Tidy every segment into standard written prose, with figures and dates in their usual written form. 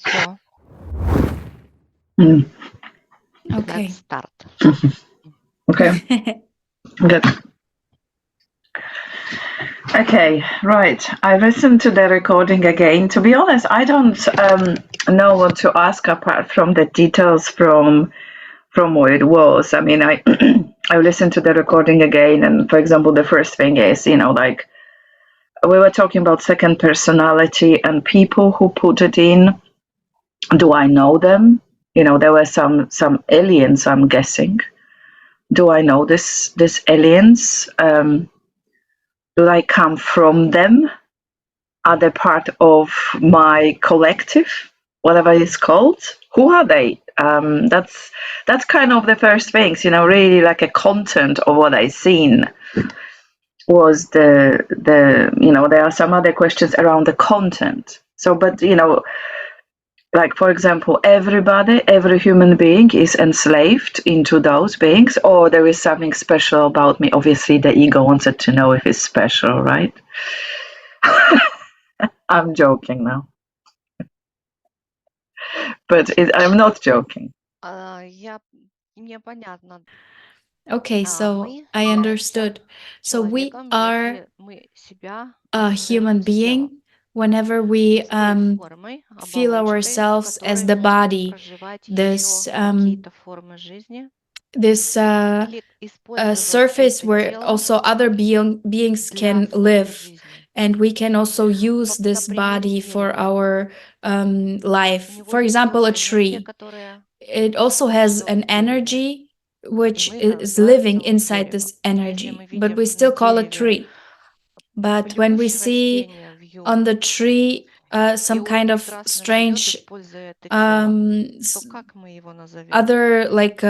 Все, Mm. let's Okay. start. Okay, good. Okay, right. I listened to the recording again. To be honest, I don't know what to ask apart from the details from what it was. I mean, I I listened to the recording again, and for example, the first thing is, like we were talking about second personality and people who put it in. Do I know them? There were some aliens, I'm guessing. Do I know this aliens? Do I come from them? Are they part of my collective, whatever it's called? Who are they? That's kind of the first things, really like a content of what I seen was the there are some other questions around the content. So, but like for example, every human being is enslaved into those beings, or there is something special about me. Obviously, the ego wanted to know if it's special, right? I'm joking now, but I'm not joking. Мне понятно. Okay, so Мы I являемся understood. So we человеком, are если мы себя a human ассоциируем с телом, being whenever we с той формой, feel оболочкой, в ourselves as которой the можем body, проживать this еще какие-то формы жизни, this или использовать surface это where тело also other beings для can своей live, жизни. and we can also use this Например, body for дерево. our У life. него For есть example, a тоже энергия, tree. которая It also has живет an в дереве. energy which И мы is называем living это inside деревом. this Если energy, мы but видим we на still call it дереве tree. But when we плющ see растения в on the юг, tree и some он kind of прекрасно живет, strange используя это тело, то как мы его назовем? other like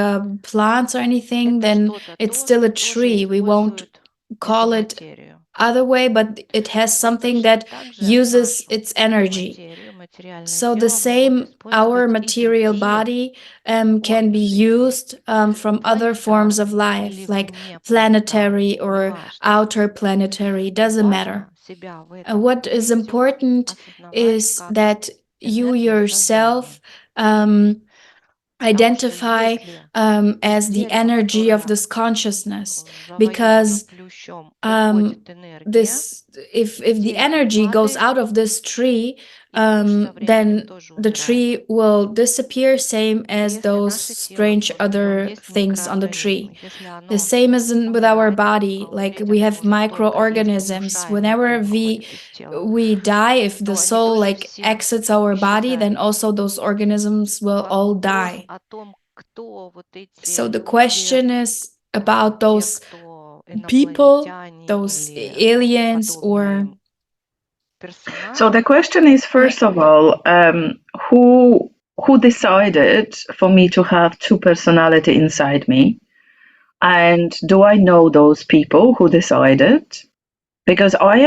plants or anything, Это then что-то it's то, still a что тоже tree. We won't использует эту call it материю. other way, but it has Вот something точно that так же uses нашу its energy. материю, материальное So the тело могут same, our использовать и material другие body can формы be жизни. used from other forms of Планетарные или life, like внепланетарные, planetary or неважно. outer planetary, doesn't matter. Важно себя в этом What is видеть, important осознавать is как that you энергию yourself сознания. Потому что identify если as the дерево, energy of которое this consciousness, завоевано because плющом, уходит энергия, this if the дерево energy goes падает, out of this tree, и плющ со временем then тоже the умирает. tree will disappear, same as Если those наше тело strange тоже в нем other есть things on the tree. микроорганизмы, если The оно same as with our умирает, body, а like умереть we оно have может только если microorganisms. душа его Whenever уходит из тела, we die, if the то они soul тоже like все exits our body, then исчезают. also those organisms will all Вопрос die. о том, кто вот эти So the люди, question is about те, those кто people, инопланетяне those или aliens, подобные or им персонажи. So the question is, first of all, who decided for me to have two personality inside me, and do I know those people who decided? Because I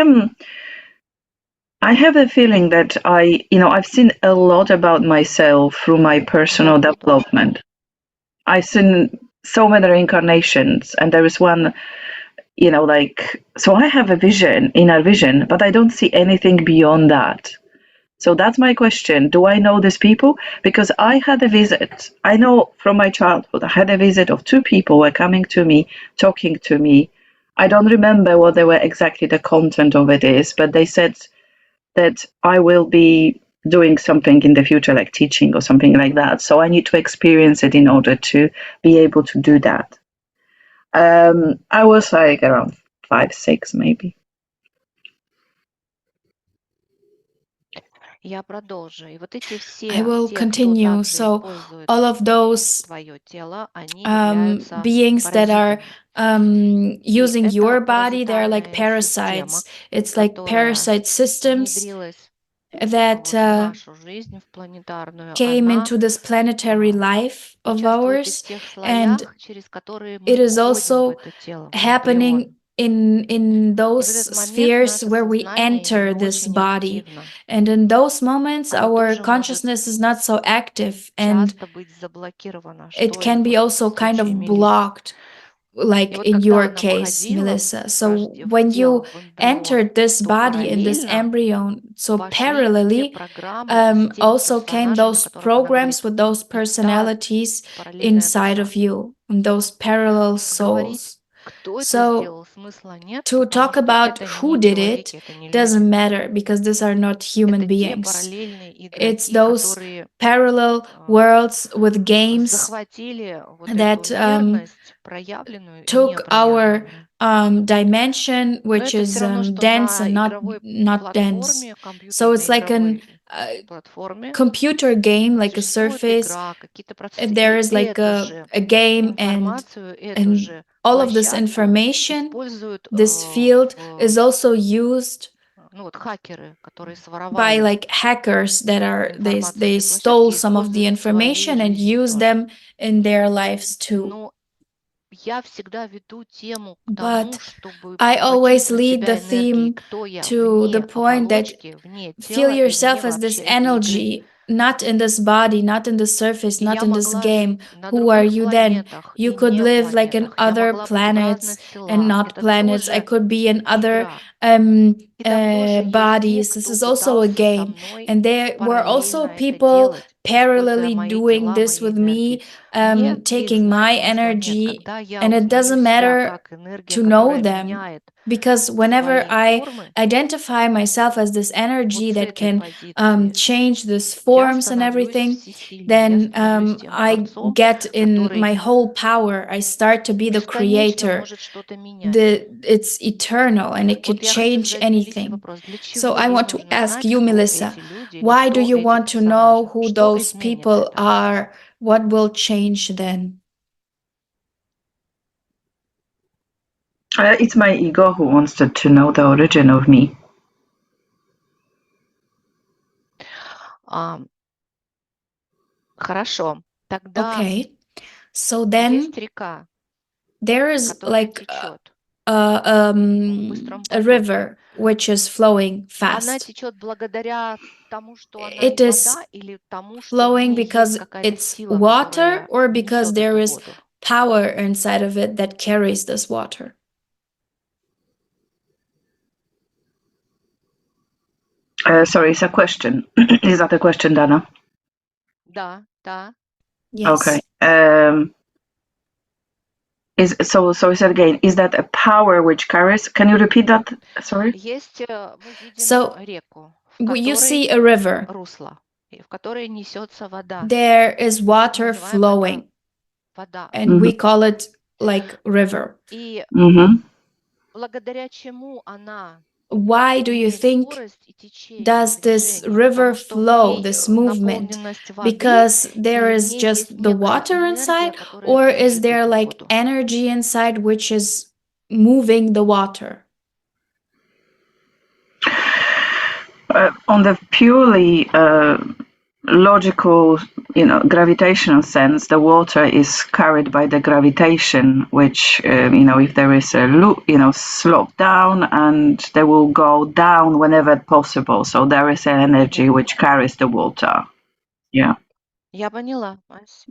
have a feeling that I've seen a lot about myself through my personal development. I've seen so many reincarnations, and there is one, so I have a vision, inner vision, but I don't see anything beyond that. So that's my question. Do I know these people? Because I had a visit. I know from my childhood, I had a visit of two people who were coming to me, talking to me. I don't remember what they were exactly the content of it is, but they said that I will be doing something in the future, like teaching or something like that. So I need to experience it in order to be able to do that. I was like around 5, 6, maybe. Я продолжу. И вот эти I will все, кто continue. также So использует all of those твое тело, они являются beings that are паразитами. using И your эта body, they're like паразитарная система, parasites. It's like которая parasite systems внедрилась that вот в нашу жизнь, в планетарную, came она into this planetary life of участвует и в ours, тех and слоях, через которые it мы is входим в also это тело, в happening эмбрион. in И в those этот момент spheres наше where we сознание enter не this очень body, активно. and in those moments Оно our тоже может consciousness is not so active, and часто быть заблокировано, it что и can be вот в also kind случае of Мелиссы. blocked. like И вот in когда your она case, входила Melissa. So в when you тело, в эмбрион, entered this то body in this параллельно embryo, so пошли те parallelly программы и с теми also came персонажами, о those которых она programs говорит. with those И та personalities параллельная inside душа. of you, and those parallel Говорить, souls. кто это So сделал, смысла нет, to потому talk что about это who не did it человеки, это не doesn't люди. matter because these are not human Это те beings. параллельные It's игроки, those которые parallel worlds with games захватили вот that эту верность, проявленную и took our непроявленную. dimension, Но which это is все равно, что dense на and игровой not dense. платформе, So it's like an компьютерной платформе computer game, like a существует surface. игра, какие-то процессы. There И is like эту же a game, информацию, эту and же all of this площадку information, используют this field is also used ну вот хакеры, которые by своровали like hackers that are информацию they этой stole площадки, some of the используют в своей information and жизни use тоже. them in their lives too. Но я всегда веду тему к But тому, чтобы I always почувствовать lead себя the энергией, theme кто я to the вне point that оболочки, вне feel тела и вне yourself as this вообще этой игры. energy, not in this body, not in the surface, И not я in this могла game. жить на Who are других you then? планетах You и could не live like in планетах. Я other могла быть в разных planets and телах. not Это planets. I тоже could be in other игра. И там тоже есть те, bodies. This кто is also a пытался со game. мной And there were also параллельно это people делать, используя parallelly мои doing тела, this мои with энергии. me, Мне их taking знать my смысла нет. energy. Когда я And it узнаю doesn't себя matter как энергия, to know которая them, меняет because whenever свои I формы, identify myself as this energy вот с that этой can позиции change these я forms and становлюсь everything, всесильной, я then становлюсь тем I творцом, get in my который whole power. I start to be the бесконечно creator. может что-то менять. It's eternal and it could Вот я хочу change задать Мелиссе anything. вопрос. Для So чего I ей want to нужно ask знать, you, кто Melissa, эти люди или why do кто you эти want to know персонажи? who Что those изменит people это? are? What will change then? It's my ego who wants to know the origin of me. Хорошо. Тогда Okay. So then есть река, there is которая like течет в a быстром потоке. river which is flowing Она fast. течет благодаря тому, что она It is вода, или тому, что в flowing ней есть because какая-то it's сила, water, которая or because несет there эту is воду? power inside of it that carries this water. Sorry, it's a question. Is that a question, Dana? Да, да. Yes. Okay. So is it again? Is that a power which carries? Can you repeat that? Sorry. Есть, мы видим So реку, в you see которой a river. русло, в которой несется вода. There is water Называем это flowing, вода. and we call it like river. И благодаря чему она Why do you имеет think скорость и течение, does this движение? river Потому что в flow, ней this movement? наполненность воды, Because there или в is ней just есть the некая water энергия, inside, которая or is движет there эту like воду? energy inside which is moving the water? On the purely logical, gravitational sense, the water is carried by the gravitation, which, if there is a loop, slope down, and they will go down whenever possible. So there is an energy which carries the water. Yeah. Я поняла, Ась.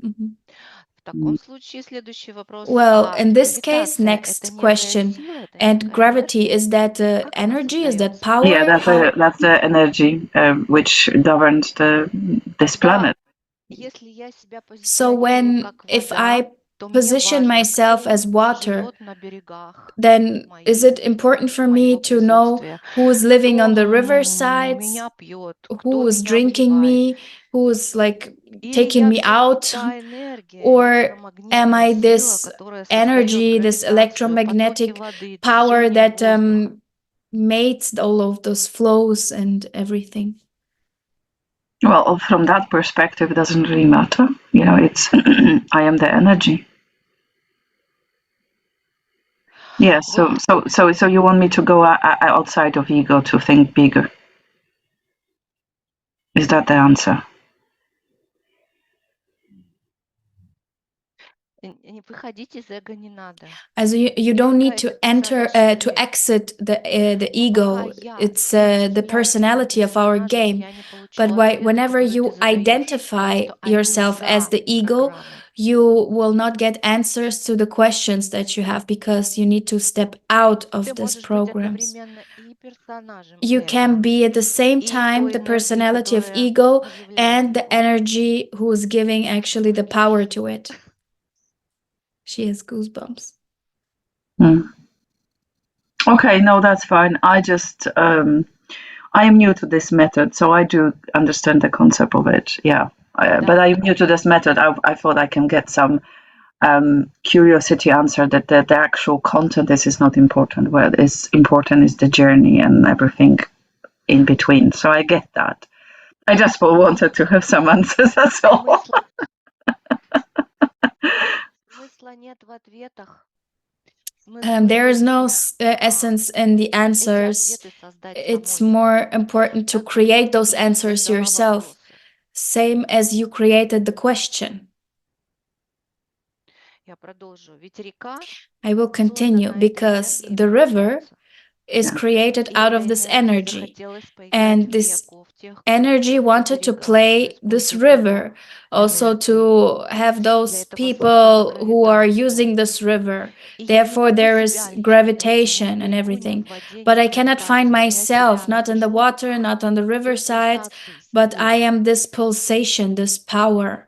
В таком случае следующий вопрос. Well, in this case, гравитация — это next некая question. сила, это And некая gravity, энергия? is that Как она energy? Is that создается? power? Yeah, How? that's the energy which governs this planet. Если я себя So позиционирую как if вода, I то мне position важно, myself кто as water, живет на берегах then is it important for me моего to know присутствия, who's living кто on the river sides, меня пьет, кто who's меня drinking обливает. me, who's like Или taking я me все-таки out, та энергия, or am электромагнитная I сила, this которая создает energy, this гравитацию, потоки electromagnetic воды, power движение that воздуха. mates all of those flows and everything? Well, from that perspective, it doesn't really matter. It's I am the energy. Yeah. So you want me to go outside of ego to think bigger? Is that the answer? Выходить из эго не надо. Also you don't need to enter to exit the ego. It's the personality of our game. But whenever you identify yourself as the ego, you will not get answers to the questions that you have because you need to step out of these programs. You can be at the same time the personality of ego and the energy who is giving actually the power to it. She has goosebumps. Okay, no, that's fine. I just I am new to this method, so I do understand the concept of it. Yeah, but I'm new to this method. I thought I can get some curiosity answer that the actual content is not important. What is important is the journey and everything in between. So I get that. I just wanted to have some answers. That's all. Смысла нет в ответах. There is no essence in the answers. It's more important to create those answers yourself, same as you created the question. I will continue because the river is created out of this energy, and this energy wanted to play this river, also to have those people who are using this river. Therefore, there is gravitation and everything. But I cannot find myself, not in the water, not on the riverside, but I am this pulsation, this power.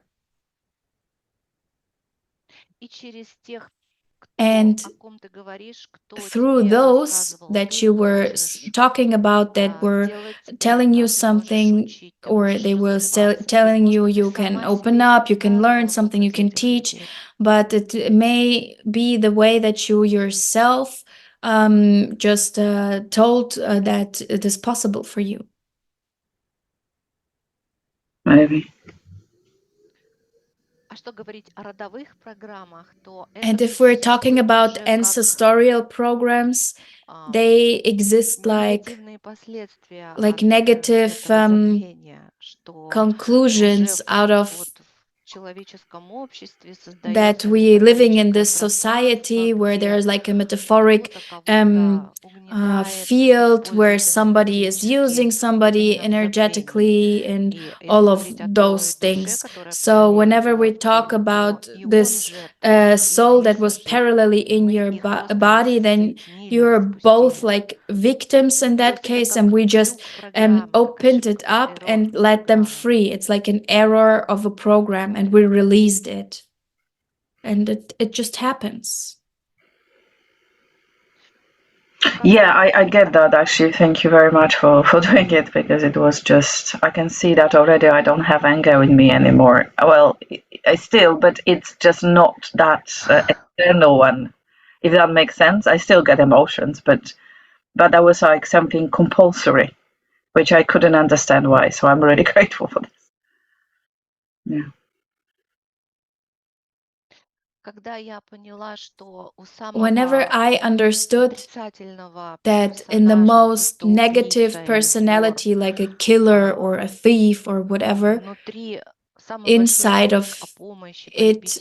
And through those that you were talking about, that were telling you something, or they were telling you you can open up, you can learn something, you can teach, but it may be the way that you yourself just told that it is possible for you. Maybe. And if we're talking about ancestral programs, they exist like negative conclusions out of that we living in this society where there's like a metaphoric field where somebody is using somebody energetically and all of those things. So whenever we talk about this soul that was parallelly in your body, then you're both like victims in that case, and we just opened it up and let them free. It's like an error of a program, and we released it, and it just happens. Yeah, I get that actually. Thank you very much for doing it, because it was just, I can see that already I don't have anger in me anymore. Well, I still, but it's just not that external one, if that makes sense. I still get emotions, but that was like something compulsory, which I couldn't understand why. So I'm really grateful for this. Yeah. Whenever I understood that in the most negative personality, like a killer or a thief or whatever, inside of it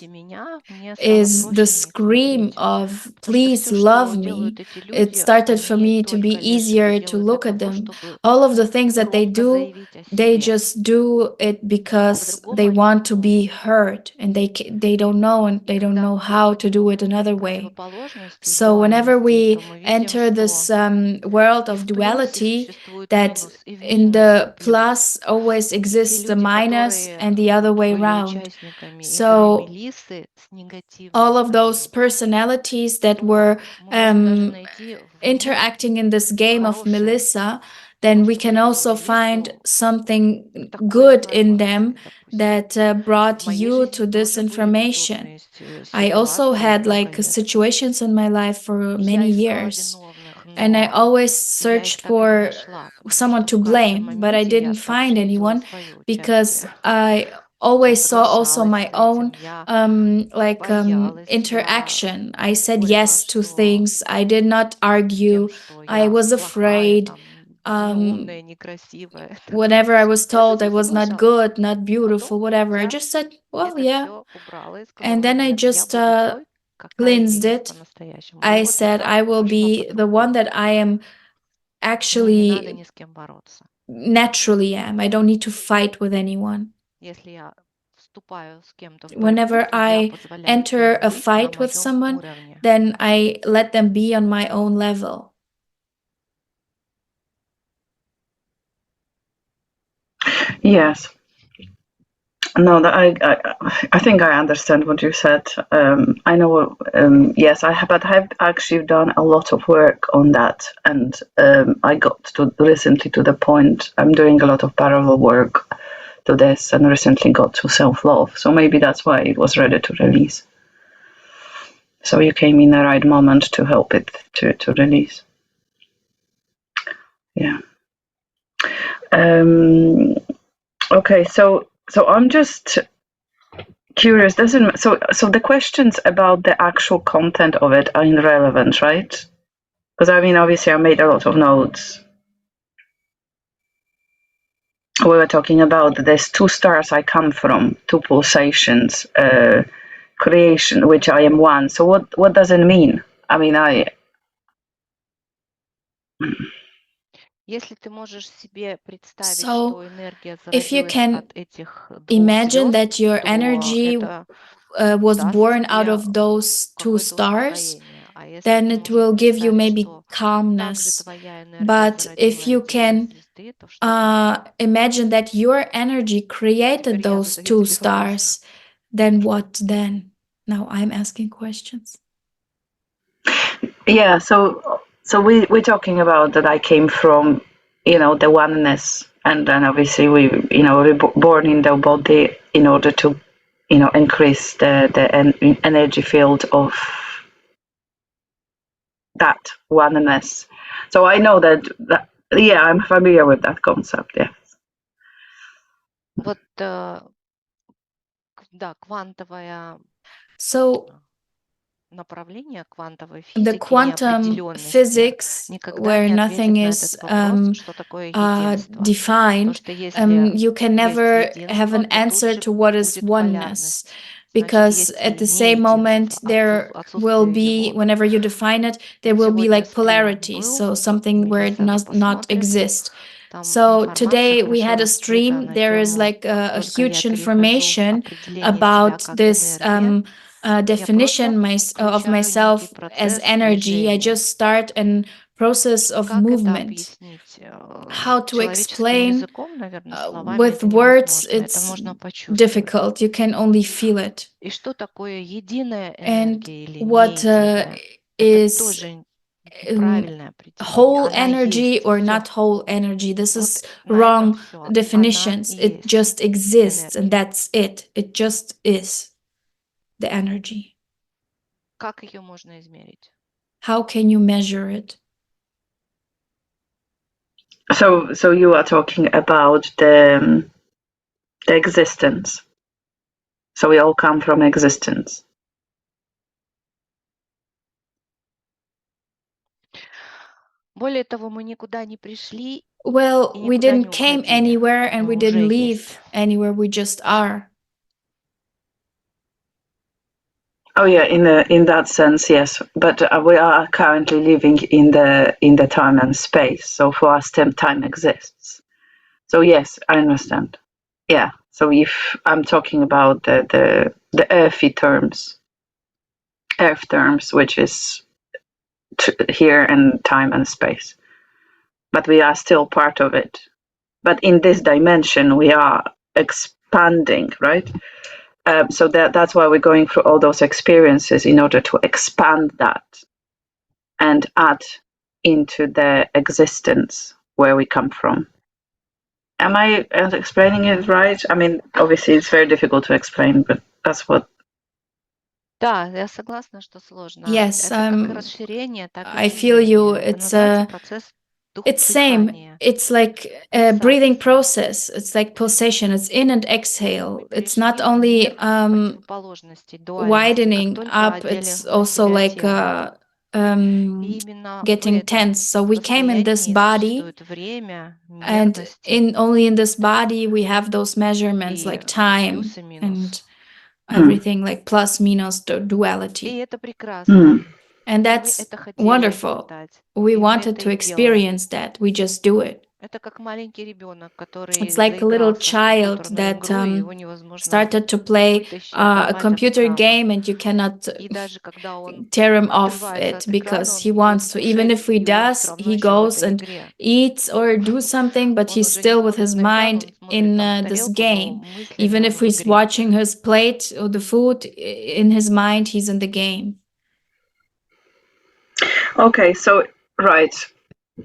is the scream of please love me. It started for me to be easier to look at them. All of the things that they do, they just do it because they want to be heard, and they don't know, and they don't know how to do it another way. So whenever we enter this world of duality, that in the plus always exists the minus and the other way around. So all of those personalities that were interacting in this game of Melissa, then we can also find something good in them that brought you to this information. I also had like situations in my life for many years, and I always searched for someone to blame, but I didn't find anyone, because I always saw also my own interaction. I said yes to things. I did not argue. I was afraid. умная, некрасивая. whenever I was Я это told I все was not слушала. good, not Потом beautiful, whatever, I я just said, well, это yeah. все убрала и And сказала: then I "Нет, я just буду той, какая я cleansed есть it. по-настоящему". И I вот said, тогда I will пошло be the one по-другому. that I am Мне не надо actually ни с кем бороться. naturally am. I don't need to fight with anyone. Если я вступаю с кем-то в Whenever борьбу, то я I позволяю enter им a быть на fight with моем someone, уровне. then I let them be on my own level. Yes. No, I think I understand what you said. I know, yes, but I've actually done a lot of work on that, and I got to recently to the point. I'm doing a lot of parallel work to this, and recently got to self-love. So maybe that's why it was ready to release. So you came in the right moment to help it to release. Yeah. Okay, so I'm just curious. So the questions about the actual content of it are irrelevant, right? Because I mean, obviously, I made a lot of notes. We were talking about there's 2 stars I come from, 2 pulsations, creation, which I am one. So what does it mean? I mean, Если ты можешь себе представить, So, что энергия if you зародилась can от этих 2 imagine звезд, that your то energy это was даст born out тебе of those 2 какое-то stars, успокоение. А если then ты it можешь will give you представить, maybe что также calmness. твоя энергия But if зародила you эти 2 can звезды, то что тогда? imagine that your energy created Теперь я those задаю 2 тебе вопрос. stars, then what then? Now I'm asking questions. yeah. So we're talking about that I came from, the oneness, and then obviously we, reborn in the body in order to, increase the energy field of that oneness. So I know that yeah, I'm familiar with that concept. Yeah. Вот, да, квантовое So направление квантовой the физики quantum неопределенности physics, никогда where не nothing ответит на is этот вопрос, что такое единство. То, defined, что если you can есть never have единство, an то тут answer же to what is будет oneness. полярность. Значит, Because есть at и the same moment, неединство, there will отсутствие be, его. whenever you define it, there Вот will be сегодня like стрим polarity, был, so something where it Мелисса, вы not посмотрите, exist. там So информация today we had хорошо a раскрыта stream. на There is тему, like как a только я huge перехожу в information определение себя about как this энергия, я definition просто of включаю некий myself as процесс energy. I движения. just start a process of Как это movement. объяснить? How to Человеческим explain языком, наверное, словами with это words, невозможно. Это it's можно почувствовать. difficult. You can only feel it. И что такое единая And энергия или what неединая? Это is тоже um, неправильное определение. whole Она energy есть or все. not whole energy? This is Вот на этом wrong все. Она definitions. и It есть just exists and энергия. that's it. It just is the energy. Как ее можно измерить? How can you measure it? So you are talking about the existence. So we all come from existence. Более того, мы никуда не пришли Well, и we никуда не didn't came уходили. anywhere and we Мы уже didn't есть. leave anywhere. We just are. Oh yeah, in that sense, yes. But we are currently living in the time and space. So for us, time exists. So yes, I understand. Yeah. So if I'm talking about the earthy terms, earth terms, which is here and time and space, but we are still part of it. But in this dimension, we are expanding, right? So that's why we're going through all those experiences in order to expand that and add into the existence where we come from. Am I explaining it right? I mean, obviously it's very difficult to explain, but that's what. Да, я согласна, что сложно. Yes, Это как и расширение, так и I feel you. сужение. Это называется процесс It's same. дыхания. It's like a breathing process. It's like pulsation. It's in and exhale. It's not only противоположностей, дуальности. Как widening только up. отделим It's от also себя like тело, getting tense. So we came in this body, and only in this body we have those measurements like time and everything, like plus minus duality. And that's wonderful. We wanted to experience that. We just do it. It's like a little child that started to play a computer game, and you cannot tear him off it because he wants to. Even if he does, he goes and eats or do something, but he's still with his mind in this game. Even if he's watching his plate or the food, in his mind, he's in the game. Okay, so right.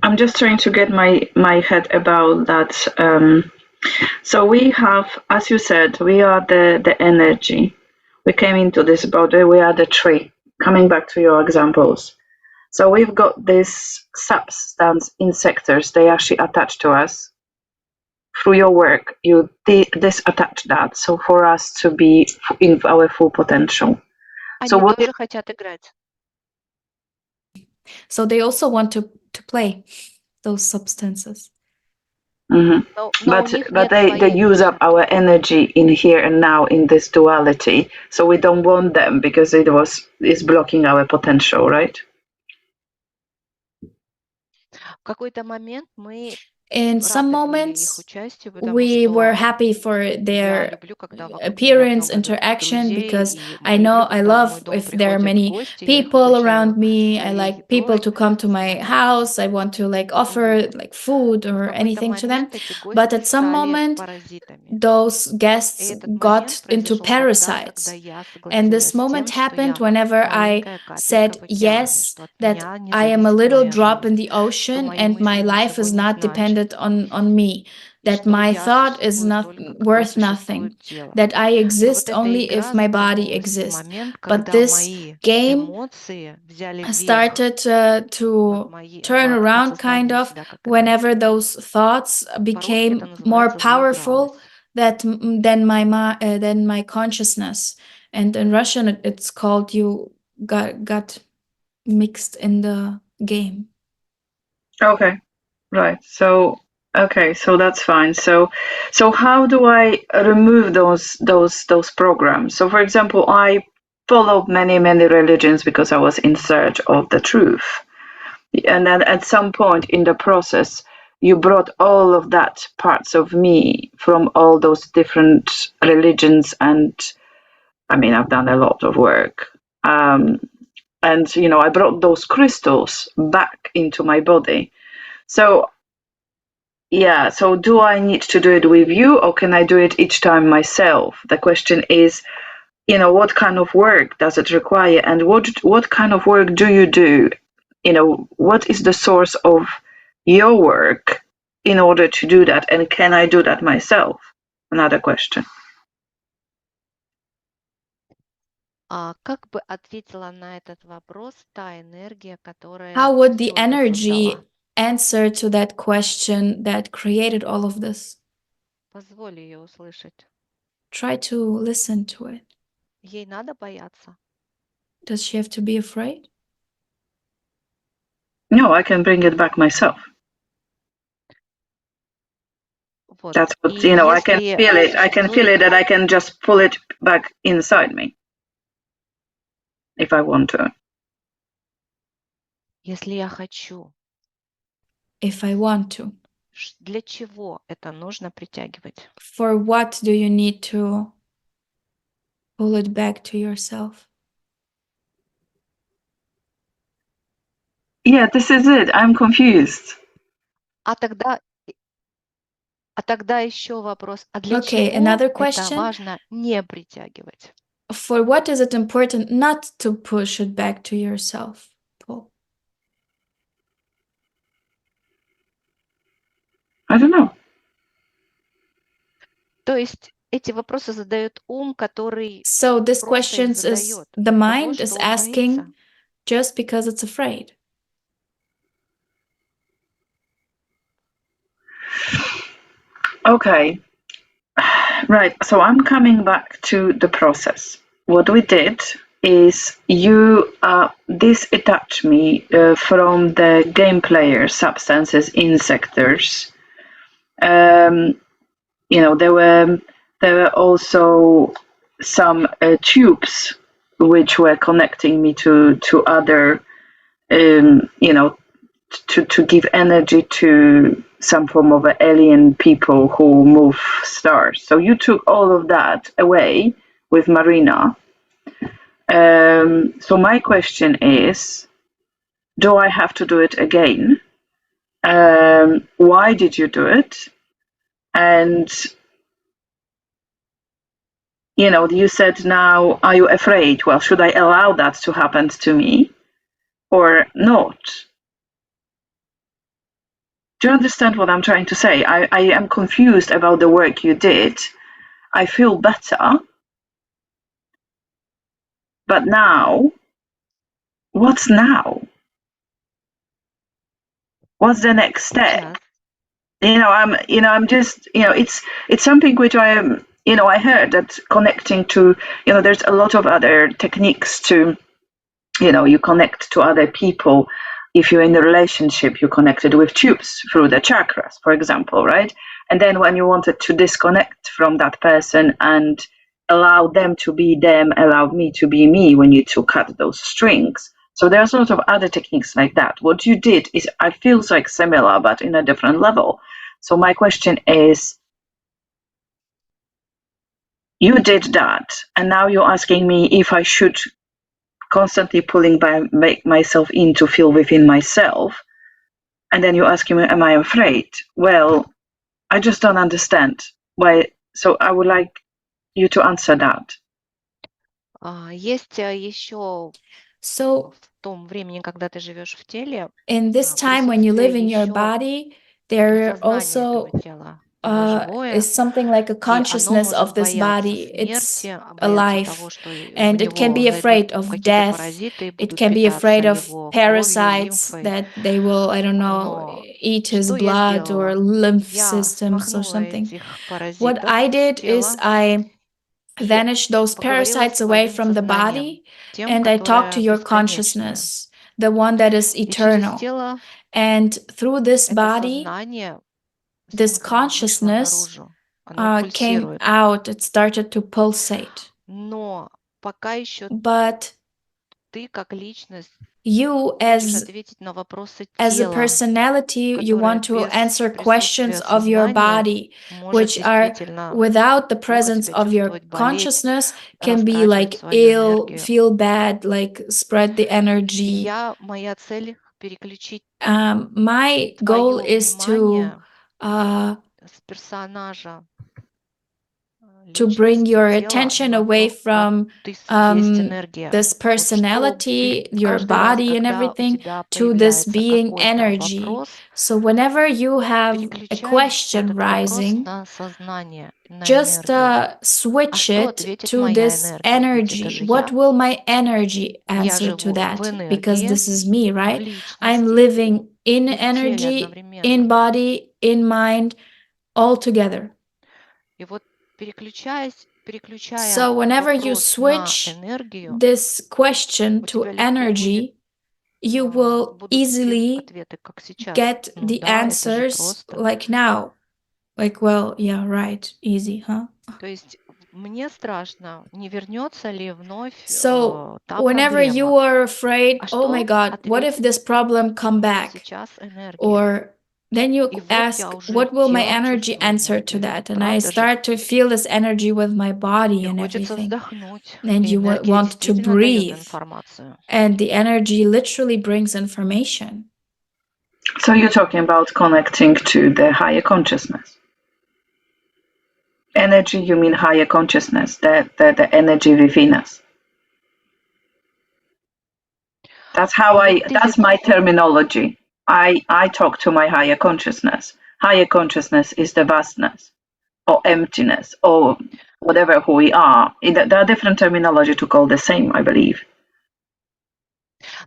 I'm just trying to get my head about that. So we have, as you said, we are the energy. We came into this body, we are the tree. Coming back to your examples. So we've got this substance in sectors, they actually attach to us. Through your work, you disattach that, so for us to be in our full potential. So what So they also want to play those substances. Mm-hmm. But they use up our energy in here and now in this duality, so we don't want them because it's blocking our potential, right? In some moments, we were happy for their appearance, interaction, because I love if there are many people around me. I like people to come to my house. I want to like offer like food or anything to them. But at some moment, those guests got into parasites. And this moment happened whenever I said yes, that I am a little drop in the ocean and my life is not dependent on me, that my thought is not worth nothing, that I exist only if my body exists. But this game started to turn around kind of whenever those thoughts became more powerful than my consciousness. And in Russian, it's called you got mixed in the game. Okay, right. So that's fine. So how do I remove those programs? So for example, I followed many religions because I was in search of the truth, and then at some point in the process, you brought all of that parts of me from all those different religions, and I mean, I've done a lot of work. And I brought those crystals back into my body. So yeah, so do I need to do it with you, or can I do it each time myself? The question is, what kind of work does it require, and what kind of work do you do? What is the source of your work in order to do that, and can I do that myself? Another question. How would the energy answer to that question that created all of this? Try to listen to it. Does she have to be afraid? No, I can bring it back myself. That's what, I can feel it. I can feel it that I can just pull it back inside me if I want to. If I want to. For what do you need to pull it back to yourself? Yeah, this is it. I'm confused. Okay, another question. For what is it important not to push it back to yourself, Paul? I don't know. So this question is the mind is asking just because it's afraid. Okay. Right. So I'm coming back to the process. What we did is you disattach me from the game player substances in sectors. There were also some tubes which were connecting me to other, to give energy to some form of alien people who move stars. So you took all of that away with Marina. So my question is, do I have to do it again? Why did you do it? And you said now, are you afraid? Well, should I allow that to happen to me or not? Do you understand what I'm trying to say? I am confused about the work you did. I feel better. But now, what's now? What's the next step? I'm just, it's something which I am, I heard that connecting to, there's a lot of other techniques to, you connect to other people. If you're in a relationship, you're connected with tubes through the chakras, for example, right? And then when you wanted to disconnect from that person and allow them to be them, allow me to be me, when you to cut those strings. So there's a lot of other techniques like that. What you did is, I feel like similar, but in a different level. So my question is, you did that, and now you're asking me if I should constantly make myself in to feel within myself. And then you're asking me, am I afraid? Well, I just don't understand why. So I would like you to answer that. Есть еще So в том времени, когда ты живешь в теле, in this time when you live in your еще body, there сознание also этого тела. Оно живое, is something like a и оно consciousness of может this бояться body. It's смерти, бояться alive, того, что в and it can него be зайдут afraid of какие-то death. паразиты и It будут can be питаться afraid of его кровью, parasites лимфой. that they will, I don't know, Но eat his что я blood or сделала? lymph Я systems or смахнула something. этих What паразитов I с did is тела I и vanished those поговорила parasites с away своим from the сознанием, body, тем, and I talked to которое your бесконечное. consciousness, the one that is И через eternal. тело And through this это body, сознание, this смотрим, вышло consciousness наружу. Оно came пульсирует. out, it started to pulsate. Но пока еще But ты как личность you, хочешь ответить на вопросы as a тела, personality, you которое want to без answer questions присутствия of your сознания body, может which are действительно without the плохо presence себя of your чувствовать, болеть, consciousness, can be растрачивать like свою ill, энергию. feel bad, like spread the И energy. моя цель переключить My goal твое is to с персонажа bring личности, your тела attention на away то, на from ты есть энергия. this Вот что personality, your каждый раз, body and когда у everything, тебя to this появляется being какой-то energy. вопрос, So whenever you have a переключай question этот вопрос rising, на сознание, на just энергию. switch что it ответит to моя this энергия? Ведь это energy. же What я. will my energy Я answer to живу в that? Because энергии, this is me, в right? I'm личности living in и в теле energy, одновременно. in body, in mind, all together. И вот переключая So whenever you вопрос на switch энергию, this question у to тебя легко будет, energy, you will будут те easily ответы, как сейчас. get Ну the да, это же answers просто. like now. Like, well, yeah, right, easy, huh? То есть мне страшно, не вернется ли вновь So та whenever you проблема. are afraid, А oh my что God, what if ответит this problem come мне back? сейчас энергия? Or then you И вот ask, я уже what will my телом energy чувствую answer to энергию. that? And I Правда же? start to feel this energy with my body И and хочется everything. вздохнуть. And И you энергия want to действительно дает breathe. информацию. And the energy literally brings information. So you're talking about connecting to the higher consciousness. Energy, you mean higher consciousness, the energy within us. That's that's my terminology. I talk to my higher consciousness. Higher consciousness is the vastness or emptiness or whatever who we are. There are different terminology to call the same, I believe.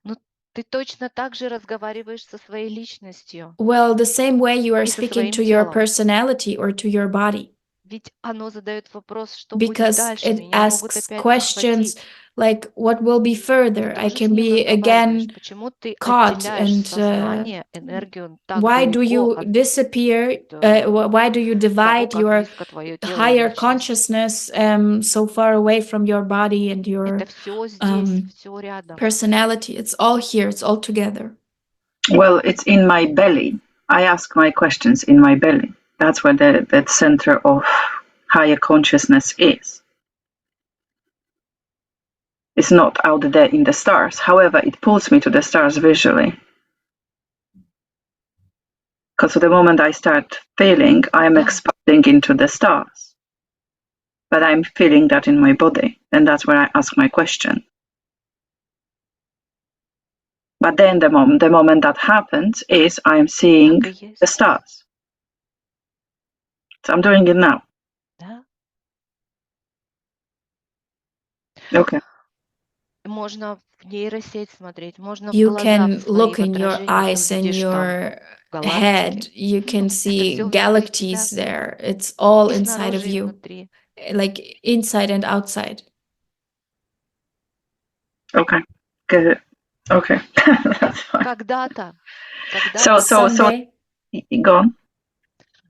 Ну, ты точно так же разговариваешь со своей личностью. Well, the same way you are И со speaking своим to your телом. personality or to your body. Ведь оно задает вопрос, что будет because дальше, it меня могут asks опять questions захватить. like what will be Ты further. I тоже с can ним be разговариваешь. again Почему ты caught, отделяешь and сознание, энергию так why do далеко you от disappear? э, Why do you того, divide как your близко твое тело и higher личность? consciousness so far away from your body and Это your все здесь, um, все рядом. personality? It's all here. It's all together. Well, it's in my belly. I ask my questions in my belly. That's where the center of higher consciousness is. It's not out there in the stars. However, it pulls me to the stars visually. Because the moment I start feeling, I'm Да. expanding into the stars. But I'm feeling that in my body, and that's where I ask my question. But then the moment that happens is I'm seeing Так и the есть. stars. So I'm doing it now. Да. Okay. Можно в нейросеть смотреть, можно в You глаза can свои, look в in your отражение, ты eyes and увидишь там your галактики. head. You can Это see все внутри тебя. galaxies there. It's all И inside of снаружи, и you, внутри. like inside and outside. Okay. Good. Okay. That's fine. Когда-то So Someday, go on.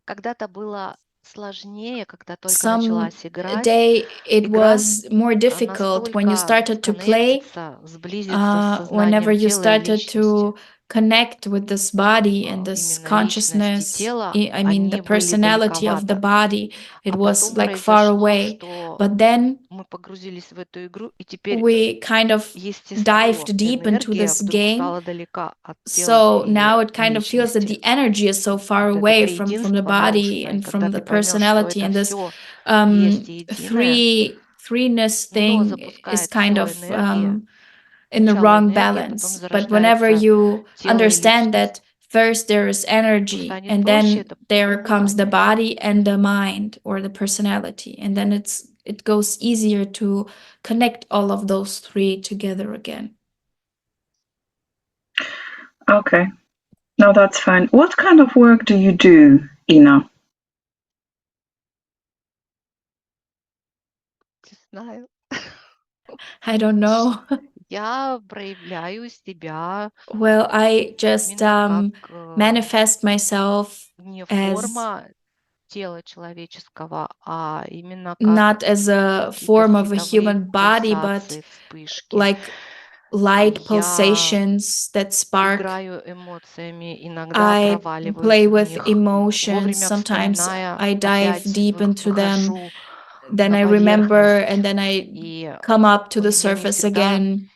когда-то было сложнее, когда только началась игра. someday it Игра was more difficult when you настолько started to play, сконнектиться, сблизиться с whenever сознанием you тела и started личности. to connect with this body and this Именно личность и consciousness, тело, I mean, the они были personality of the далековато. body, it А was потом like far произошло, away. что But then мы погрузились в эту игру, и теперь we kind of естество, dived deep into энергия this вдруг game. стала далека от тела So и now it kind of feels that личности. the energy is so far Вот это away from the триединство body нарушено, и and когда from the ты поймешь, что personality, это and this все есть и единое, threeness но thing is запускает kind все of энергия. in the Сначала wrong энергия, потом balance. But whenever зарождается you тело и understand личность. that first there is То energy станет and проще then это there по-другому comes the понять. body and the mind or the personality, and then it goes easier to connect all of those three together again. Okay. No, that's fine. What kind of work do you do, Ina? Не знаю. I don't know. Я проявляю себя Well, I just именно как manifest myself не as форма тела человеческого, а именно как not as a какие-то form of a световые human body, but пульсации, вспышки. like light Я pulsations that spark. играю эмоциями, иногда I проваливаюсь play в with них, emotions. вовремя Sometimes вспоминая, I dive опять deep into them. выхожу Then на I remember, поверхность. and then I И come up to у the меня не surface всегда again.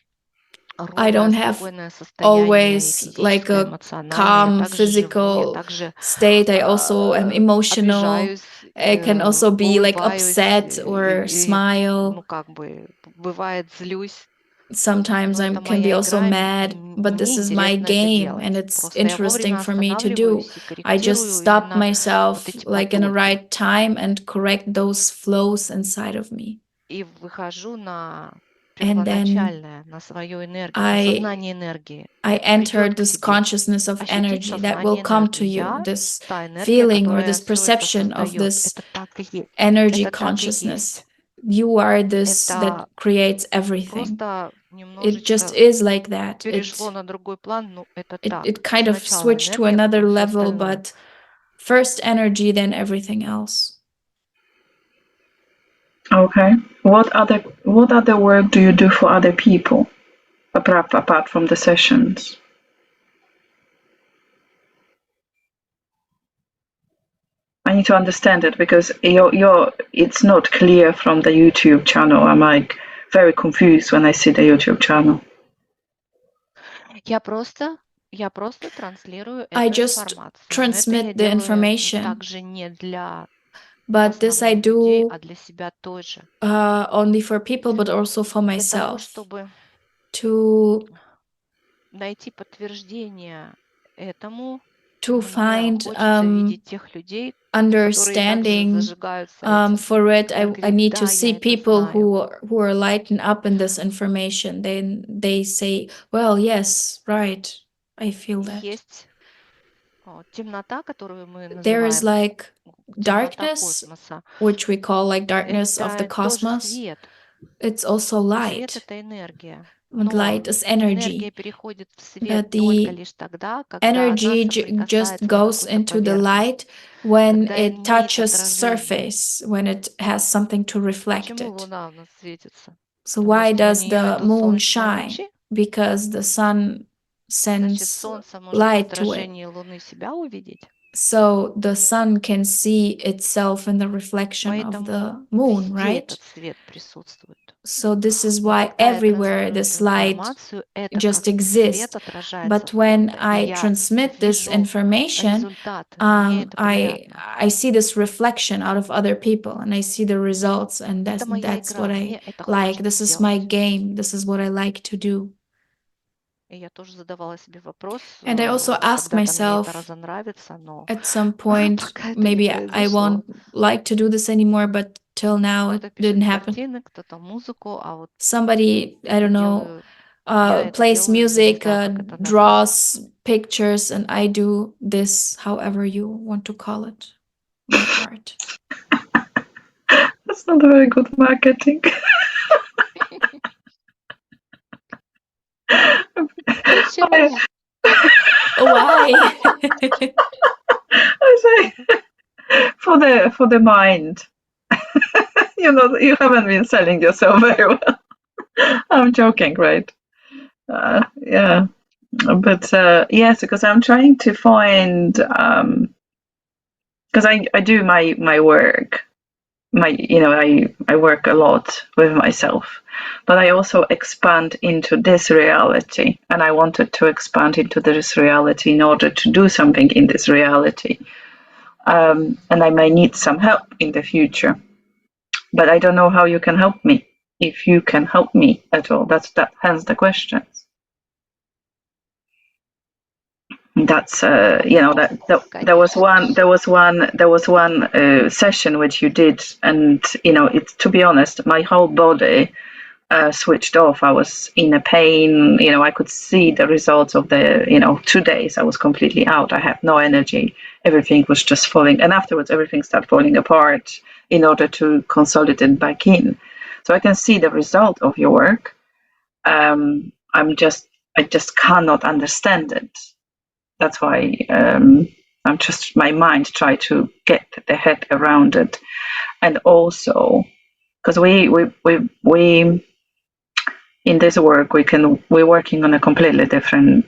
I ровное, don't have спокойное состояние и always like физическое, a эмоциональное. Я calm также живу, я physical также state. I also am emotional. обижаюсь, I can also be like улыбаюсь upset or или, smile. ну, как бы, бывает, злюсь. Sometimes Но I это can be моя also игра, mad, but this мне is my интересно это game and делать. it's Просто я interesting вовремя for me to do. останавливаюсь и I just корректирую stop именно вот myself эти like in the потоки. right time and correct those flows inside of me. И выхожу на And then первоначальное, на свою энергию, на I сознание энергии. I Это придет entered к this тебе. consciousness of Ощутить energy that will сознание come to энергии. you, Я this та энергия, feeling or которая this все это perception of создает. this Это так и есть. energy Это так и consciousness. есть. You are this that Это creates everything. просто It just немножечко is like that. перешло на другой план, ну это It так. kind of Сначала switched to энергия, another потом все level, остальное. but first energy, then everything else. Okay. What other work do you do for other people apart from the sessions? I need to understand it because it's not clear from the YouTube channel. I'm like very confused when I see the YouTube channel. Я просто транслирую I эту just информацию. Но это я transmit the делаю information, также не для but this I основных людей, do а для себя тоже. only for people, but also for Для того, myself, чтобы to найти подтверждение этому, to мне find хочется видеть тех людей, которые также understanding зажигаются этим. for it. Которые I говорят, need to да, see я это people знаю. who are lighten up in this information. Then they say, well, yes, right, I feel that. Есть there is like darkness, which we call like darkness of the cosmos. It's also light. And light is energy. But the energy just goes into the light when it touches surface, when it has something to reflect it. So why does the moon shine? Because the sun sends light to it. So the sun can see itself in the reflection of the moon, right? So this is why everywhere this light just exists. But when I transmit this information, I see this reflection out of other people, and I see the results, and that's what I like. This is my game. This is what I like to do. And I also ask myself at some point, maybe I won't like to do this anymore, but till now it didn't happen. Somebody, I don't know, plays music, draws pictures, and I do this, however you want to call it, my art. That's not very good marketing. Why? I say for the mind. You haven't been selling yourself very well. I'm joking, right? Yeah, but yes, because I'm trying to find because I do my work. I work a lot with myself, but I also expand into this reality, and I wanted to expand into this reality in order to do something in this reality. And I may need some help in the future, but I don't know how you can help me. If you can help me at all, hence the questions. That's there was one session which you did, and it's, to be honest, my whole body switched off. I was in a pain. I could see the results of the 2 days. I was completely out. I had no energy. Everything was just falling, and afterwards everything started falling apart in order to consolidate back in. So I can see the result of your work. I just cannot understand it. That's why I'm just, my mind try to get the head around it. And also because we in this work we're working on a completely different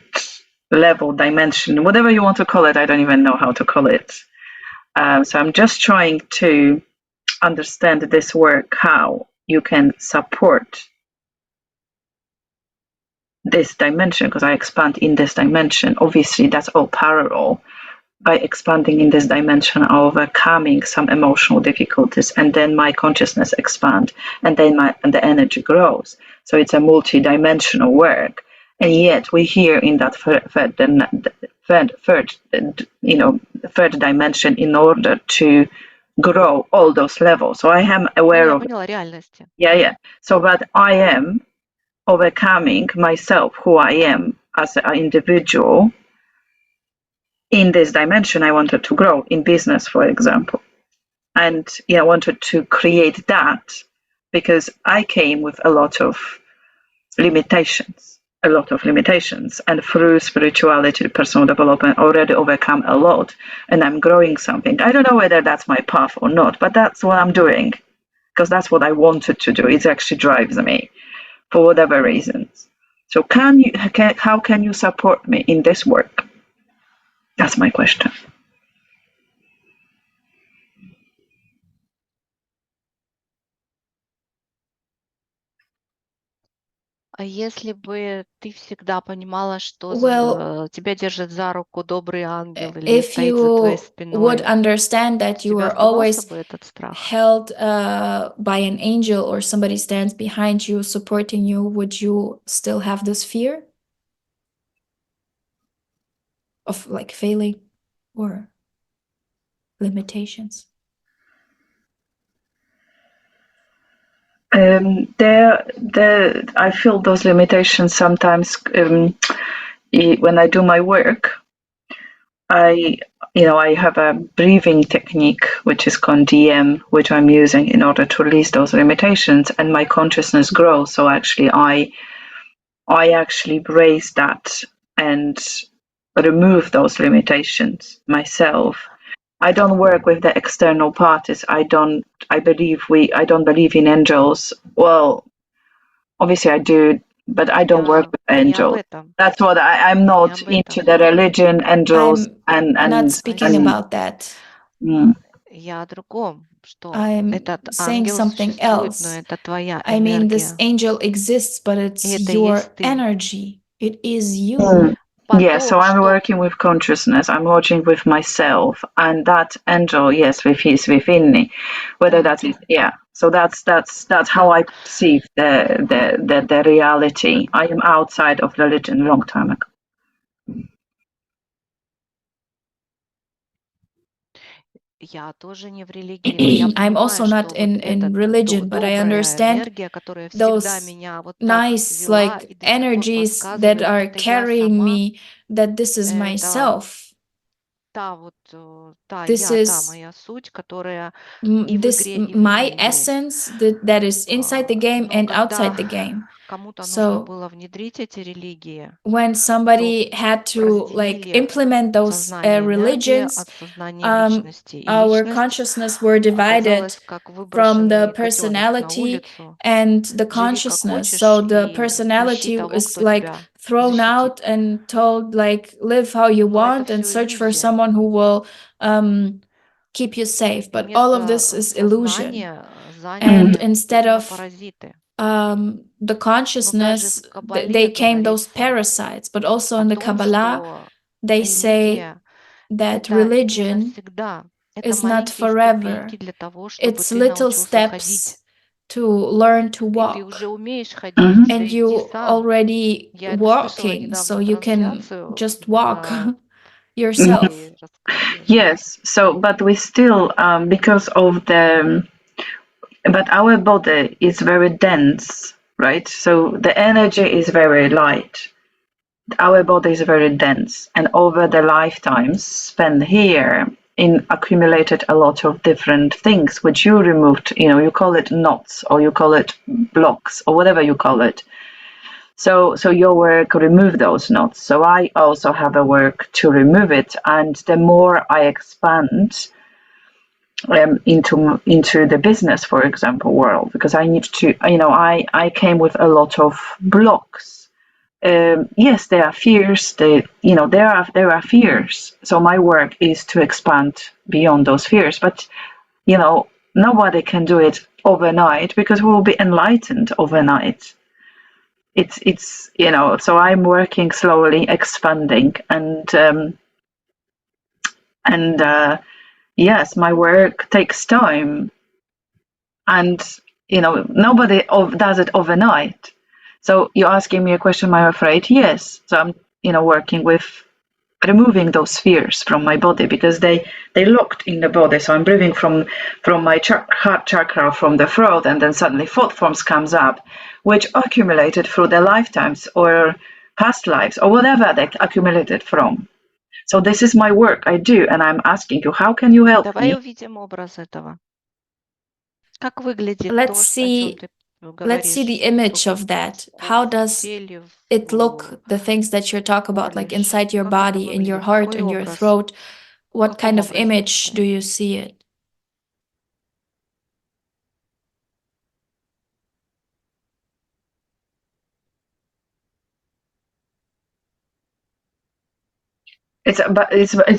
level, dimension, whatever you want to call it. I don't even know how to call it. So I'm just trying to understand this work, how you can support this dimension, because I expand in this dimension. Obviously, that's all parallel. By expanding in this dimension, I'm overcoming some emotional difficulties, and then my consciousness expands, and then the energy grows. So it's a multi-dimensional work. And yet we're here in that third dimension in order to grow all those levels. So I am aware of. Yeah. So that I am overcoming myself, who I am as an individual. In this dimension, I wanted to grow in business, for example. And I wanted to create that because I came with a lot of limitations. And through spirituality, personal development, already overcome a lot. And I'm growing something. I don't know whether that's my path or not, but that's what I'm doing because that's what I wanted to do. It actually drives me for whatever reasons. So how can you support me in this work? That's my question. Если бы ты всегда понимала, что тебя держит за руку добрый ангел или стоит за твоей спиной, would understand that you are always held by an angel or somebody stands behind you supporting you, would you still have this fear of like failing or limitations? I feel those limitations sometimes when I do my work. I have a breathing technique which is called DM, which I'm using in order to release those limitations, and my consciousness grows. So actually, I actually raise that and remove those limitations myself. I don't work with the external parties. I don't believe in angels. Well, obviously I do, but I don't work with не об angels. этом, That's what I'm не not об into этом. the religion, angels, I'm not and speaking about that. Я о другом, что I'm этот saying ангел something существует, но else. это твоя I mean, this энергия. angel exists, but it's И это и your есть ты. energy. It is you. Yeah, so Потом, I'm что working with consciousness. I'm working with myself, and that angel, yes, is within me. Whether Да. that is, yeah. So that's how I perceive the reality. I am outside of religion a long time ago. Я тоже не в религии, но я I'm also понимаю, not что вот in эта religion, but I добрая understand энергия, которая всегда those меня вот так nice вела like и до сих пор energies that подсказывает, are это я carrying сама, me, that this is это myself. та вот, та This я, та is моя суть, которая и в this игре, и my вне игры. essence that is inside the game Но and когда outside the game. кому-то нужно So было внедрить эти религии, when то somebody had to like разделили implement those сознание энергии religions, от сознания личности. И our личность consciousness were divided оказалась как from the выброшенный котенок на personality улицу. and the Живи как consciousness. хочешь So the и ищи personality того, is кто like тебя thrown out защитит. and told like live how you Но это want and все search for иллюзия. someone who will keep you safe. But all of this Место is illusion. сознания And заняли instead именно of паразиты. the Но даже consciousness, в Кабале they came those говорится parasites. But also о in the том, Kabbalah, что they say религия that это не religion навсегда. Это is not маленькие ступеньки forever. для того, чтобы It's ты little научился ходить. steps to learn to И ты walk. уже умеешь ходить, Mhm. And теперь иди you сам. already Я это слышала walking, недавно so you can трансляцию just walk на yourself. ты рассказываешь. Yes. So, but we still, because of but our body is very dense, right? So the energy is very light. Our body is very dense, and over the lifetimes spent here, accumulated a lot of different things which you removed. You call it knots, or you call it blocks, or whatever you call it. So your work remove those knots. So I also have a work to remove it, and the more I expand into the business, for example, world, because I need to, I came with a lot of blocks. Yes, there are fears. There are fears. So my work is to expand beyond those fears. But nobody can do it overnight, because we will be enlightened overnight. It's So I'm working slowly, expanding, and yes, my work takes time, and nobody does it overnight. So you're asking me a question, am I afraid? Yes. So I'm working with removing those fears from my body, because they locked in the body. So I'm breathing from my heart chakra, from the throat, and then suddenly thought forms comes up, which accumulated through their lifetimes or past lives or whatever they accumulated from. So this is my work I do, and I'm asking you, how can you help Давай me? увидим образ этого. Как выглядит Let's то, о чем see ты let's see говоришь? the image of that. How В does теле, it look, the things that you're talking about, like inside your body, in your heart, in your throat? What kind of image do you see it? It's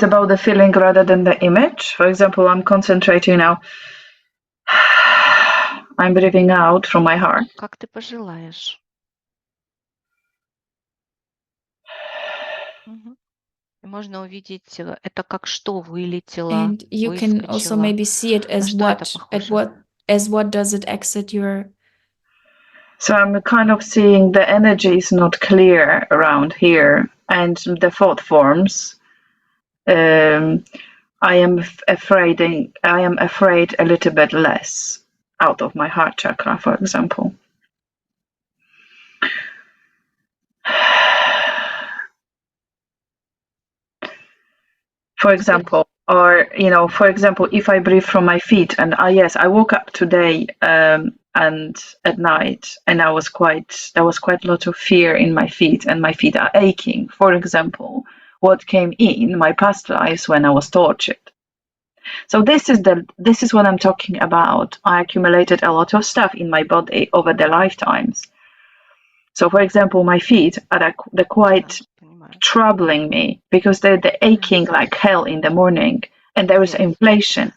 about the feeling rather than the image. For example, I'm concentrating now. I'm breathing out from my heart. Как ты пожелаешь. Можно увидеть это как что вылетело, And you can also maybe see it as what does it exit your. So I'm kind of seeing the energy is not clear around here, and the thought forms. I am afraid a little bit less out of my heart chakra, for example. for example, or for example, if I breathe from my feet, and yes, I woke up today and at night, and there was quite a lot of fear in my feet, and my feet are aching. For example, what came in my past lives when I was tortured. So this is what I'm talking about. I accumulated a lot of stuff in my body over the lifetimes. So, for example, my feet they're quite troubling me because they're aching like hell in the morning, and there is inflation.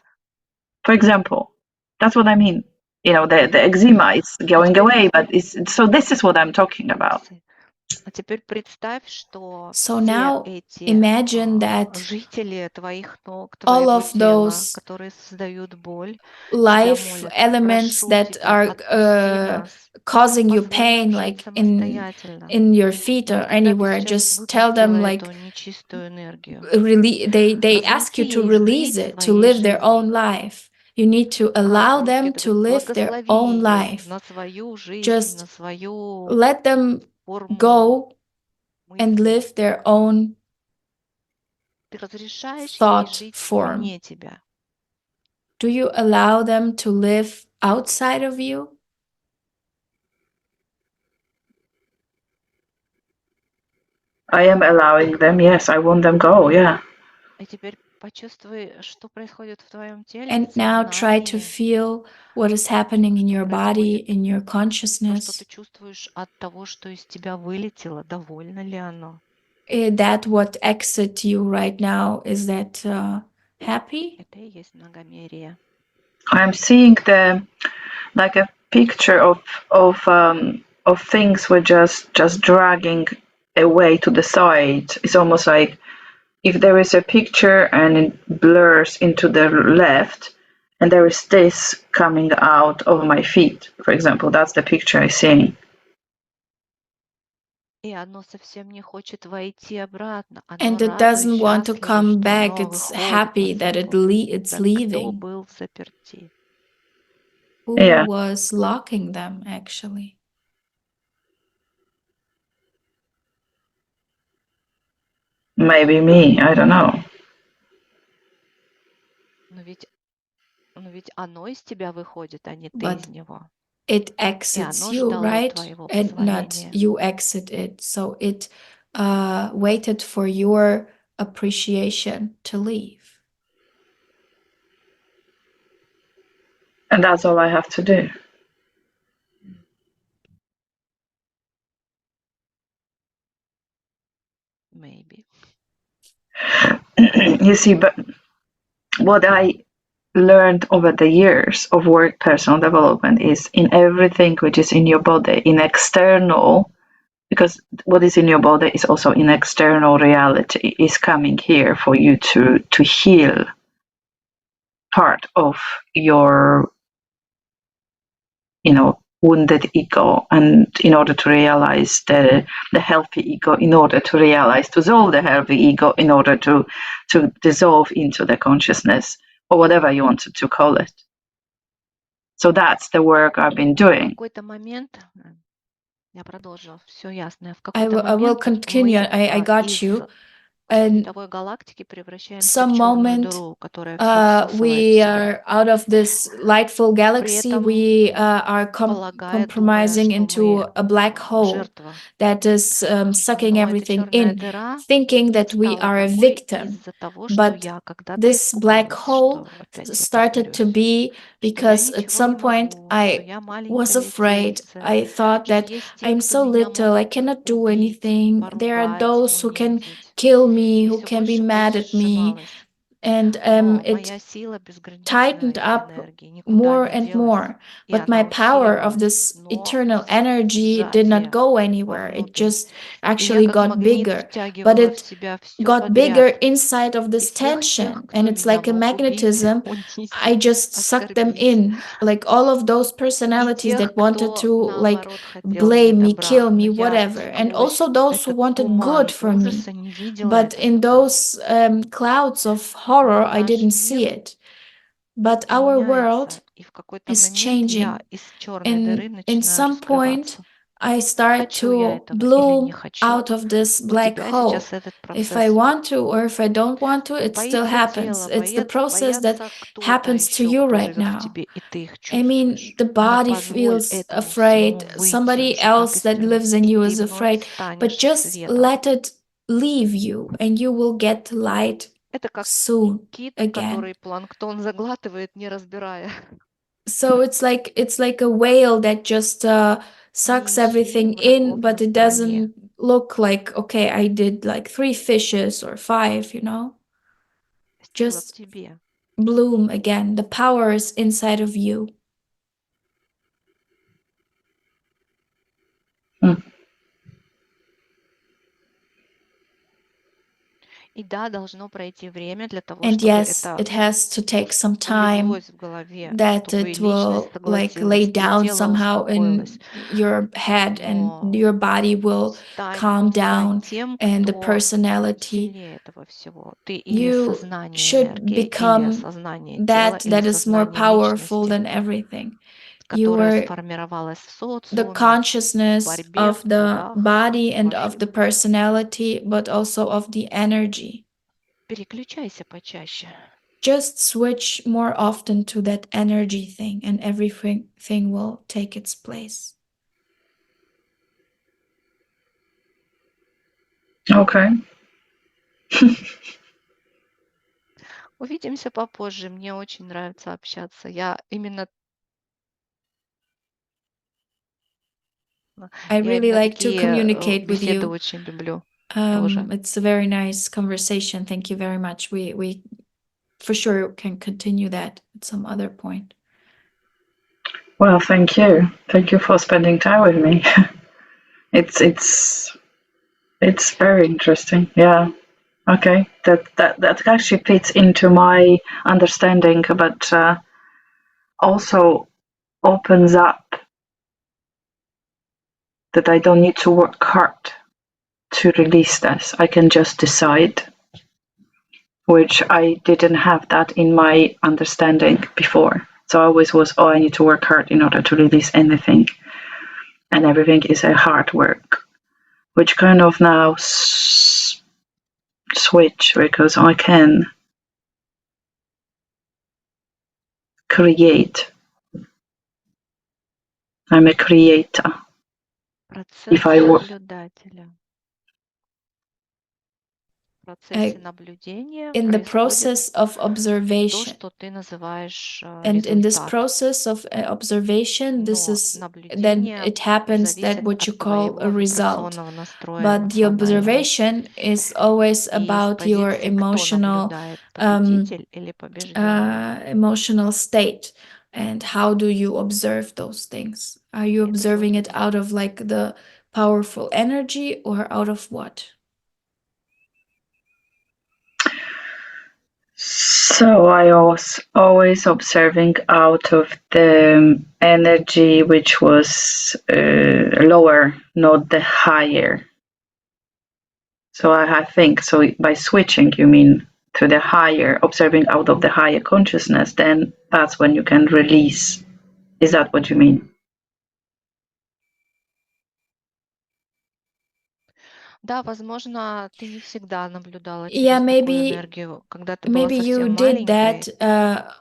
For example, that's what I mean. The eczema is going away, but so this is what I'm talking about. So now imagine that all of those life elements that are causing you pain, like in your feet or anywhere, just tell them like they ask you to release it, to live their own life. You need to allow them to live their own life. Just let them go and live their own thought form. Do you allow them to live outside of you? I am allowing them, yes, I want them go, yeah. And now try to feel what is happening in your body, in your consciousness. That what exit you right now, is that happy? I'm seeing like a picture of things we're just dragging away to the side. It's almost like if there is a picture and it blurs into the left, and there is this coming out of my feet, for example. That's the picture I see. And it doesn't want to come back. It's happy that it's leaving. Who was locking them, actually? Maybe me, I don't know. But it exits you, right? And not you exit it. So it waited for your appreciation to leave. And that's all I have to do. Maybe. You see, but what I learned over the years of work personal development is in everything which is in your body, in external, because what is in your body is also in external reality, is coming here for you to heal part of your wounded ego, and in order to realize the healthy ego, in order to dissolve the healthy ego, in order to dissolve into the consciousness, or whatever you wanted to call it. So that's the work I've been doing. I will continue. I got you. And some moment we are out of this lightful galaxy, we are compromising into a black hole that is sucking everything in, thinking that we are a victim. But this black hole started to be because at some point I was afraid. I thought that I'm so little, I cannot do anything. There are those who can kill me, who can be mad at me. And it tightened up more and more. But my power of this eternal energy did not go anywhere. It just actually got bigger. But it got bigger inside of this tension. And it's like a magnetism. I just sucked them in. Like all of those personalities that wanted to like blame me, kill me, whatever. And also those who wanted good for me. But in those clouds of horror, I didn't see it. But our world is changing. In some point, I start хочу я to этого или не bloom хочу. out of this У black тебя hole. сейчас этот If I процесс. want to or if I don't want to, it still Боится happens. тело, It's the process that боятся кто-то happens to еще, you кто right живет в now. тебе, и ты их I mean, чувствуешь. the Но body позволь feels этому afraid, всему выйти somebody уже, как else из that тюрьмы, lives in и you ты is вновь afraid, but станешь just светом. let it leave you and you will get light Это как soon кит, again. который планктон заглатывает, не разбирая. So it's like a whale that just sucks Не ищи everything врагов in, but на it стороне. doesn't look like, okay, I did like 3 fishes or 5, you know? Сила в Just тебе. bloom again. The power is inside of you. И да, должно пройти время для того, And чтобы yes, это it has to take some time улеглось в голове, that чтобы it личность will like lay согласилась, и down тело somehow успокоилось. in your head and Но your body will стань calm down тем, and the кто personality. сильнее этого всего. Ты или You сознание should энергии, или become осознание тела, или that is more сознание powerful личности, than everything. You которое are сформировалось в the социуме, в consciousness борьбе, of в the трудах, body в and of the ошибках. personality, but also of the energy. Переключайся почаще. Just switch more often to that energy thing, and everything will take its place. Okay. Увидимся попозже. Мне очень нравится общаться. Я именно I Я really именно like to такие communicate with беседы you. очень люблю тоже. It's a very nice conversation. Thank you very much. We for sure can continue that at some other point. Well, thank you. Thank you for spending time with me. It's very interesting. Yeah. Okay. That actually fits into my understanding, but also opens up that I don't need to work hard to release this. I can just decide, which I didn't have that in my understanding before. So I always was, I need to work hard in order to release anything. And everything is a hard work, which kind of now switch because I can create. I'm a creator. Процесс If I work, наблюдателя. В процессе наблюдения in the происходит process of то, observation. что ты называешь And in this результат. process of observation, this Но is then наблюдение it happens that зависит what you от call твоего a result. вибрационного настроя But the эмоционального. observation is always И с about your позиции, кто emotional наблюдает, победитель или побежденный. emotional state. And how do you observe those things? Are you Это observing it сложно. out of like the powerful energy or out of what? so I was always observing out of the energy which was lower, not the higher. So I think, so by switching, you mean to the higher, observing out of the higher consciousness, then that's when you can release. Is that what you mean? Да, возможно, ты не всегда наблюдала Yeah, через такую maybe энергию. Когда ты была maybe you совсем did маленькой, that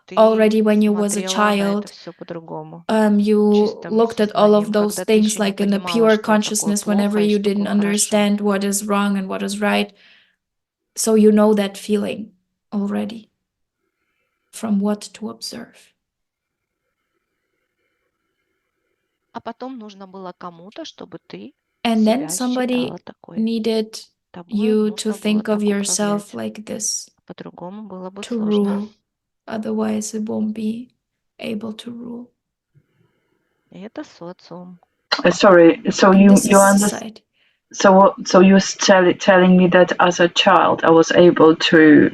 ты already when you was a смотрела на это child. все по-другому, You чистым looked at all of сознанием, those когда ты things еще не like in the понимала, pure что такое consciousness whenever плохо и you что didn't такое хорошо. understand what is wrong and what is right. So you know that feeling already from what to observe. А потом нужно было кому-то, чтобы ты And then себя somebody считала такой. needed Тобой you to нужно было think of так yourself управлять. like this По-другому было бы to сложно. rule. Otherwise, it won't be able to rule. И это социум. Sorry, so And you this is understand? society. So you're telling me that as a child I was able to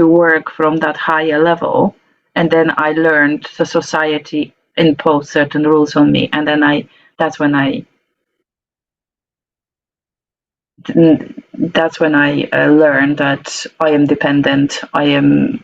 work from that higher level, and then I learned the society imposed certain rules on me, and then that's when I learned that I am dependent. I am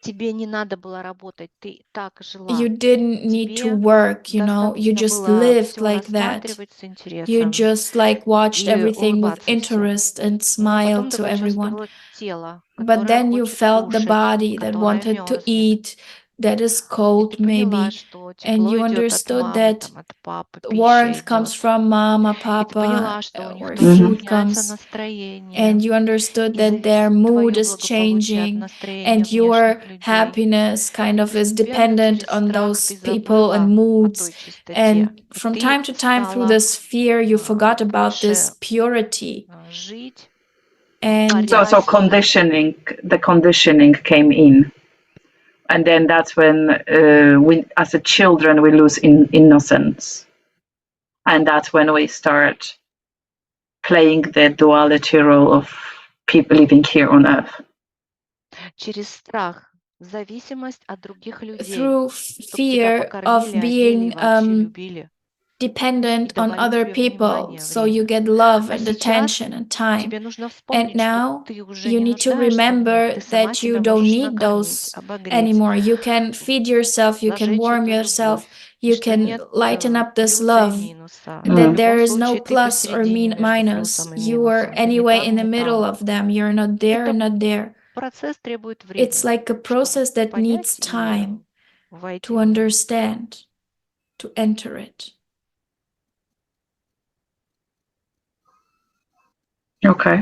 тебе не надо было работать, ты так жила. You didn't need to Тебе work, you know, you достаточно just было lived все like that. рассматривать с You интересом just like watched и everything with улыбаться всем. interest and Но smiled потом ты to everyone. почувствовала тело, But которое then you хочет felt the кушать, body that которое wanted to мерзнет. eat, that is И cold ты поняла, maybe, что and тепло you идет от understood мамы, that там, от папы, пища warmth comes идет. from mama, И ты papa, поняла, что у них or тоже food меняется comes, настроение. and you understood И that their зависит mood твое is благополучие от changing, настроения and your внешних людей. happiness kind И of is постепенно dependent через on страх those ты people and забыла о moods. той чистоте. And И from ты time to time, through стала this fear, you forgot about this больше purity. жить, And So борясь с... the conditioning came in. And then that's when we, as a children, we lose innocence. And that's when we start playing the duality role of people living here on earth. через страх, зависимость от других людей, through чтобы тебя fear of покормили, одели и being вообще любили. dependent И on давали other тебе people, внимание, so you время. get love А and сейчас attention and time. тебе нужно And вспомнить, что now ты уже you не need to нуждаешься в них. remember Ты сама that you себя don't можешь need накормить, those обогреть, anymore. You can feed yourself, you can зажечь warm эту yourself, любовь. И you что can нет lighten up this плюса и love, минуса. В that Mm. there любом is no случае ты plus or посередине между minus. плюсом и You are минусом. Ты ни anyway там, in the ни middle там. of them. You're not there Это and not there. процесс требует It's времени, like a чтобы process that needs понять и time войти to в него. understand, to enter it. Okay.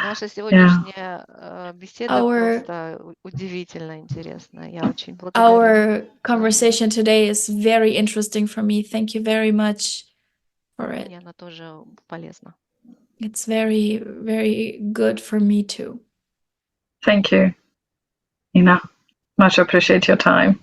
Наша сегодняшняя беседа Our просто удивительно интересная. Я очень благодарю. Our conversation today is very interesting for me. Thank you very much for it. Мне она тоже полезна. It's very, very good for me too. Thank you, Nina. Much appreciate your time.